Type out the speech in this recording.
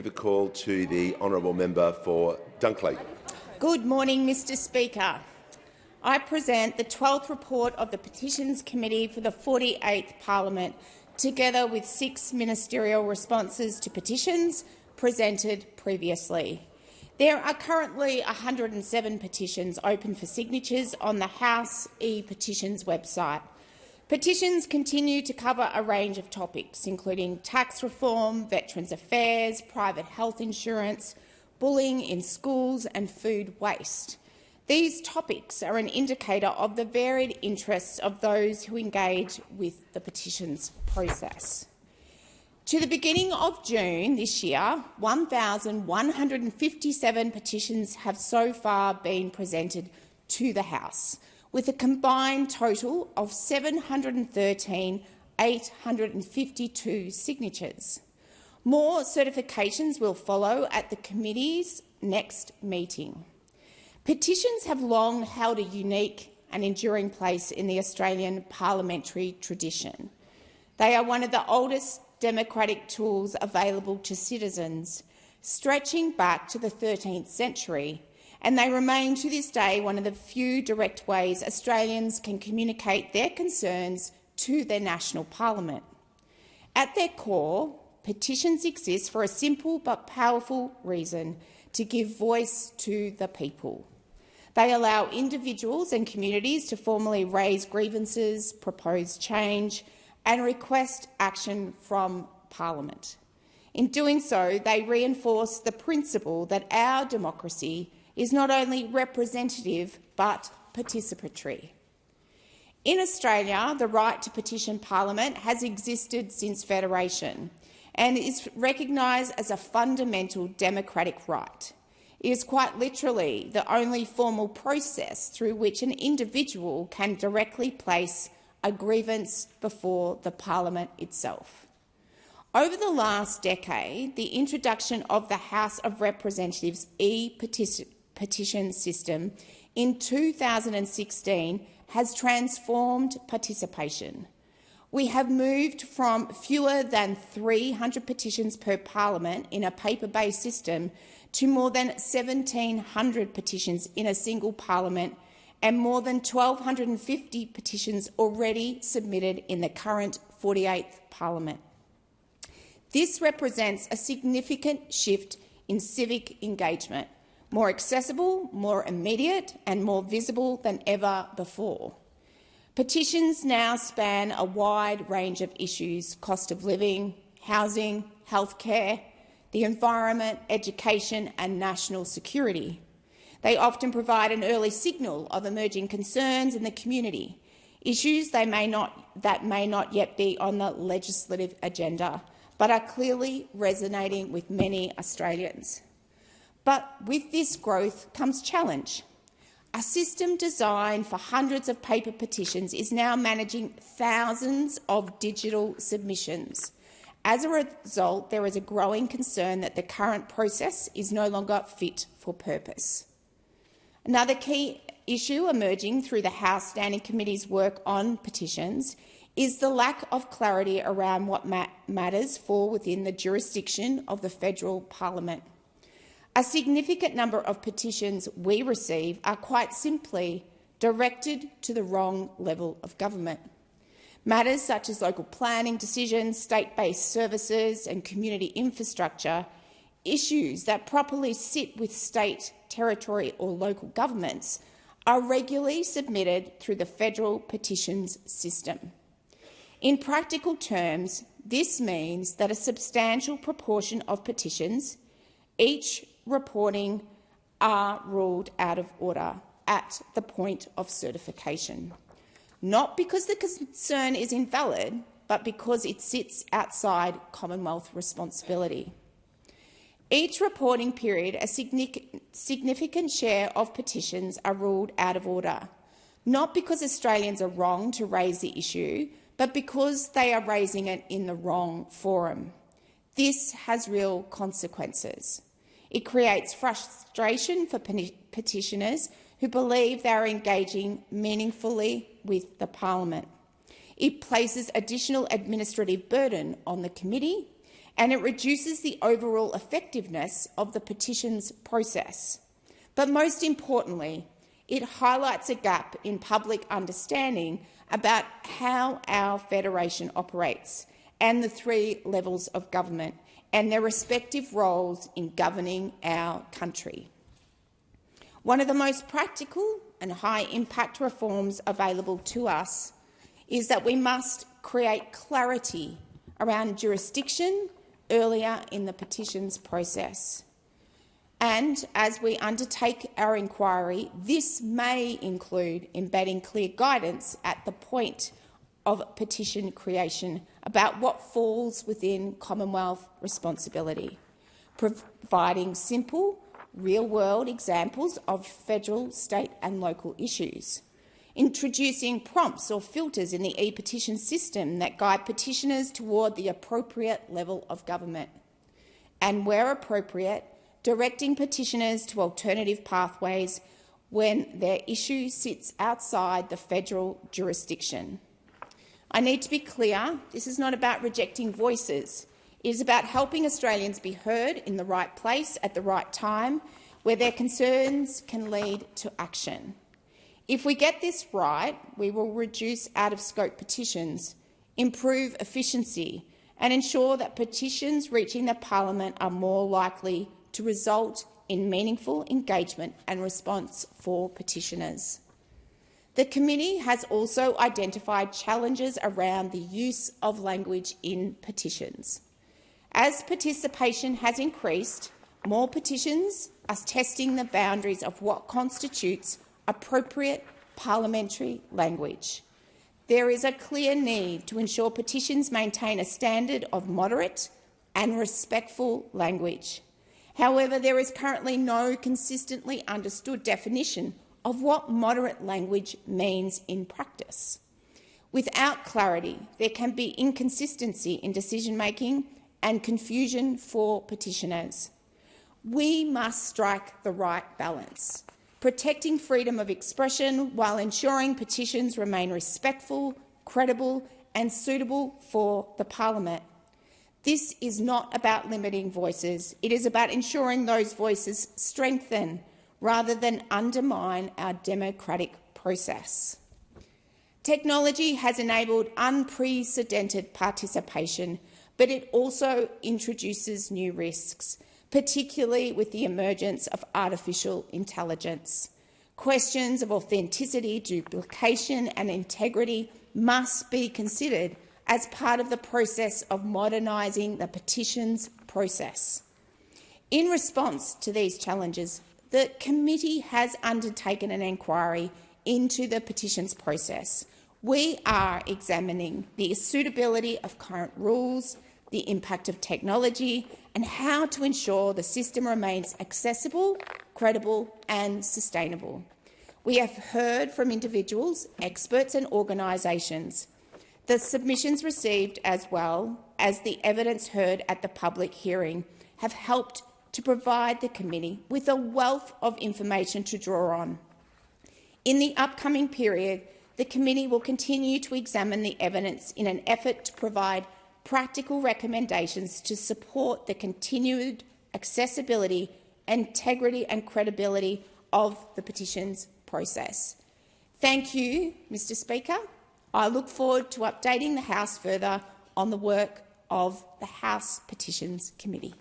give a call to the honourable member for Dunkley. Good morning, Mr Speaker. I present the 12th report of the Petitions Committee for the 48th Parliament, together with 6 ministerial responses to petitions presented previously. There are currently 107 petitions open for signatures on the House e-Petitions website. Petitions continue to cover a range of topics, including tax reform, veterans' affairs, private health insurance, bullying in schools and food waste. These topics are an indicator of the varied interests of those who engage with the petitions process. To the beginning of June this year, 1,157 petitions have so far been presented to the House, with a combined total of 713,852 signatures. More certifications will follow at the committee's next meeting. Petitions have long held a unique and enduring place in the Australian parliamentary tradition. They are one of the oldest democratic tools available to citizens, stretching back to the 13th century, and they remain to this day one of the few direct ways Australians can communicate their concerns to their national parliament. At their core, petitions exist for a simple but powerful reason: to give voice to the people. They allow individuals and communities to formally raise grievances, propose change and request action from Parliament. In doing so, they reinforce the principle that our democracy is not only representative but participatory. In Australia, the right to petition Parliament has existed since Federation and is recognised as a fundamental democratic right. It is quite literally the only formal process through which an individual can directly place a grievance before the Parliament itself. Over the last decade, the introduction of the House of Representatives e-petition system in 2016 has transformed participation. We have moved from fewer than 300 petitions per Parliament in a paper-based system to more than 1,700 petitions in a single Parliament and more than 1,250 petitions already submitted in the current 48th Parliament. This represents a significant shift in civic engagement, more accessible, more immediate and more visible than ever before. Petitions now span a wide range of issues: cost of living, housing, healthcare, the environment, education and national security. They often provide an early signal of emerging concerns in the community, issues that may not yet be on the legislative agenda, but are clearly resonating with many Australians. But with this growth comes challenge. A system designed for hundreds of paper petitions is now managing thousands of digital submissions. As a result, there is a growing concern that the current process is no longer fit for purpose. Another key issue emerging through the House Standing Committee's work on petitions is the lack of clarity around what matters fall within the jurisdiction of the federal Parliament. A significant number of petitions we receive are quite simply directed to the wrong level of government. Matters such as local planning decisions, state-based services and community infrastructure, issues that properly sit with state, territory or local governments, are regularly submitted through the federal petitions system. In practical terms, this means that a substantial proportion of petitions, each reporting, are ruled out of order at the point of certification, not because the concern is invalid, but because it sits outside Commonwealth responsibility. Each reporting period, a significant share of petitions are ruled out of order, not because Australians are wrong to raise the issue, but because they are raising it in the wrong forum. This has real consequences. It creates frustration for petitioners who believe they are engaging meaningfully with the Parliament. It places additional administrative burden on the committee, and it reduces the overall effectiveness of the petitions process. But most importantly, it highlights a gap in public understanding about how our federation operates and the three levels of government and their respective roles in governing our country. One of the most practical and high-impact reforms available to us is that we must create clarity around jurisdiction earlier in the petitions process. And as we undertake our inquiry, this may include embedding clear guidance at the point of petition creation about what falls within Commonwealth responsibility, providing simple, real-world examples of federal, state and local issues, introducing prompts or filters in the e-petition system that guide petitioners toward the appropriate level of government, and, where appropriate, directing petitioners to alternative pathways when their issue sits outside the federal jurisdiction. I need to be clear, this is not about rejecting voices. It is about helping Australians be heard in the right place at the right time, where their concerns can lead to action. If we get this right, we will reduce out-of-scope petitions, improve efficiency and ensure that petitions reaching the parliament are more likely to result in meaningful engagement and response for petitioners. The committee has also identified challenges around the use of language in petitions. As participation has increased, more petitions are testing the boundaries of what constitutes appropriate parliamentary language. There is a clear need to ensure petitions maintain a standard of moderate and respectful language. However, there is currently no consistently understood definition of what moderate language means in practice. Without clarity, there can be inconsistency in decision-making and confusion for petitioners. We must strike the right balance, protecting freedom of expression while ensuring petitions remain respectful, credible and suitable for the parliament. This is not about limiting voices. It is about ensuring those voices strengthen rather than undermine our democratic process. Technology has enabled unprecedented participation, but it also introduces new risks, particularly with the emergence of artificial intelligence. Questions of authenticity, duplication and integrity must be considered as part of the process of modernising the petitions process. In response to these challenges, the committee has undertaken an inquiry into the petitions process. We are examining the suitability of current rules, the impact of technology and how to ensure the system remains accessible, credible and sustainable. We have heard from individuals, experts and organisations. The submissions received, as well as the evidence heard at the public hearing, have helped to provide the committee with a wealth of information to draw on. In the upcoming period, the committee will continue to examine the evidence in an effort to provide practical recommendations to support the continued accessibility, integrity and credibility of the petitions process. Thank you, Mr Speaker. I look forward to updating the House further on the work of the House Petitions Committee.